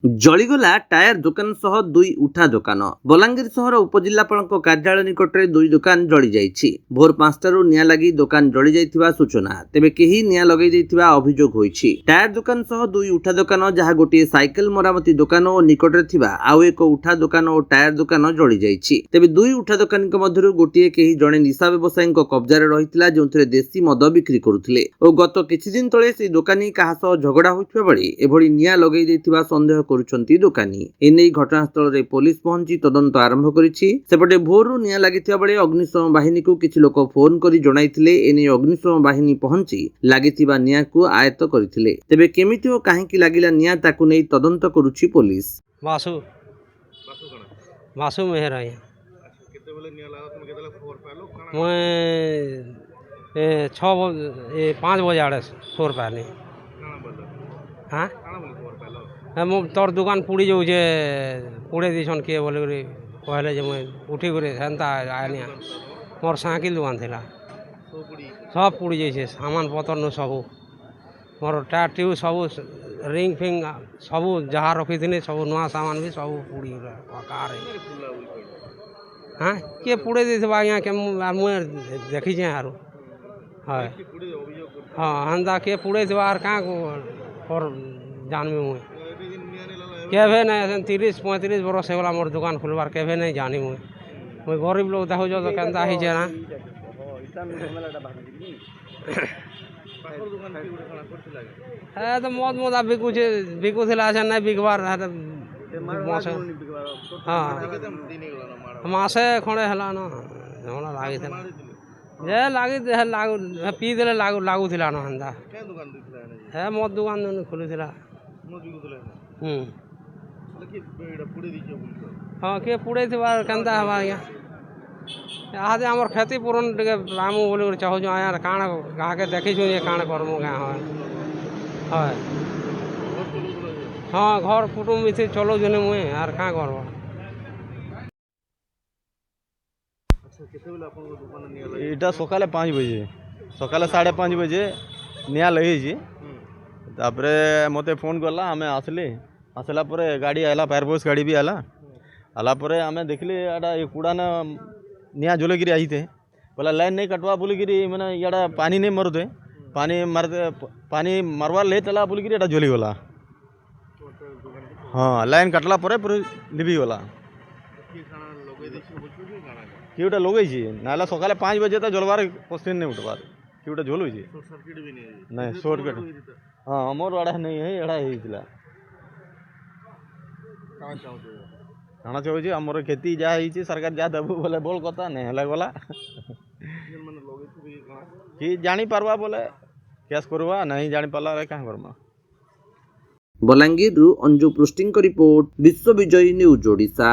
जलिगला tyre दुकान सह दुई उठा दुकान। बलांगीर सहर उपजिल्लापाल कार्यालय निकट में दुई दुकान जली जाइछि। भोर 5टारू निया लगी दुकान जली जाइथिबा सूचना। तेबे केही निया लगै दैथिबा अभियोग होइछि। टायर दुकान सह दुई उठा दुकान जहाँ गोटे साइकेल मरामती दुकान और निकट में थिबा आउ एक उठा दुकान और टायर दुकान जली जाइछि। तेबे दुई उठा दुकानी मध्यरु गोटे केही जणे निशा व्यवसायी कब्जारे रहिथिला जोंथिरे देसी मद बिक्री करुथिले और गत किछि दिन तळे से दुकानी काहा सह झगड़ा होइथिबा बेले एभଳି निया लगै दैथिबा संदेह करुछंती दुकानी। एने घटनास्थल रे पुलिस पहुंची तदंत आरंभ करिछि। सेपटे भोरु निया लागिथिबा बेले अग्निशम बाहिनी को किछि लोक फोन करी जणाइथिले। एने अग्निशम बाहिनी पहुंची लागिथिबा निया को आयत्त करिथिले। तेबे केमिति ओ काहेकि लागिला निया ताकु नै तदंत करुछि पुलिस। मासु मेहर आया केते बेले निया लागा तुम केते खबर पालो काना मैं 5 बजे आड़े सोर पानी काना बोल हाँ काना बोल खबर पालो मो तोर दुकान पुड़ी जाऊे पुड़े दीछन किए बोल कहले जे मुझे उठी कर हेन्ता आनी मोर साइकिल दुकान थिला सब पुड़ी जाइए सामान पतर नु सबू मोर टायर ट्यूब सबू रिंग फिंग सबू जहाँ रखी थी सब नुआ सामान भी सब पुड़ी कार हाँ किए पुड़े दी आज्ञा के मुझे देखी आर हाँ हाँ हेन्ता किए पुड़े आर क्या और जानवी मुझे केवे नहीं 30-35 बरस होगा मोर दुकान खुलवार केवे नहीं जानी मुझे गरीब लोग देखो तो केन्ता ही ना तो मद मदा बिकुला नहीं बिकबार हाँ मसे खड़े है ना लगी जे लगी पी दे लगुला ना हेन्ता है मद दुकान खुली हाँ किए पुड़े केन्ता हवा आज्ञा इहादे आमर क्षतिपूरण टे आमु बोल चाहूँ आया काण गाँ के देखीछु ये काण करमु गाँ हाँ हाँ घर कुटुम इथे चलो जने मुए आर क्या करब यहाँ सकाले 5 बजे सकाले 5:30 बजे निया लगी तापरे मते फोन करला आमे आसला पर गाड़ी आला फायरफोर्स गाड़ी भी आला पर आमे देखली एटा ये कूड़ा ना निया जोलगिरी आई थे बोला लाइन नहीं कटवा बोलिकी मैंने इड़ा पानी नहीं मरते पानी मारवार ले चला बोलिकी एटा जोली गला हाँ लाइन कटला पर लिपि गला किटा लगे ना सकाले 5 बजे तक जलवार क्वेश्चन नहीं उठवार किटा झोल नहीं शॉर्टकट हाँ मोर आड़ा नहीं है एड़ा होता काना चाहूँ आमर खेती जहाँ सरकार जहाँ देबू बोले बोल कथा नहीं गला कि जानी पारवा बोले केस करवा नहीं जानी पाला क्या करमा। बलांगीर अंजु पृष्टि रिपोर्ट विश्व विजयी न्यूज ओडिशा।